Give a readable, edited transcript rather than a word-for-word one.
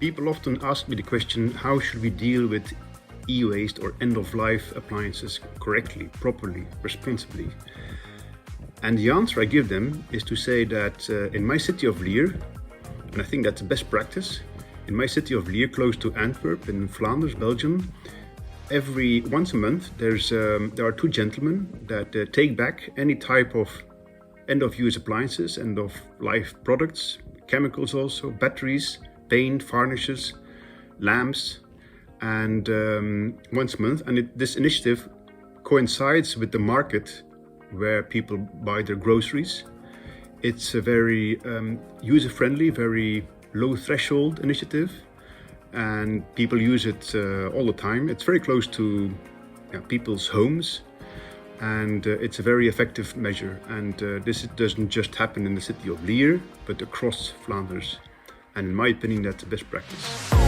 People often ask me the question, how should we deal with e-waste or end-of-life appliances correctly, properly, responsibly? And the answer I give them is to say that in my city of Lier, and I think that's the best practice, in my city of Lier, close to Antwerp in Flanders, Belgium, once a month there are two gentlemen that take back any type of end-of-use appliances, end-of-life products, chemicals also, batteries, paint, varnishes, lamps, and once a month. And this initiative coincides with the market where people buy their groceries. It's a very user-friendly, very low threshold initiative, and people use it all the time. It's very close to people's homes, and it's a very effective measure. And this doesn't just happen in the city of Lier, but across Flanders. And in my opinion, that's the best practice.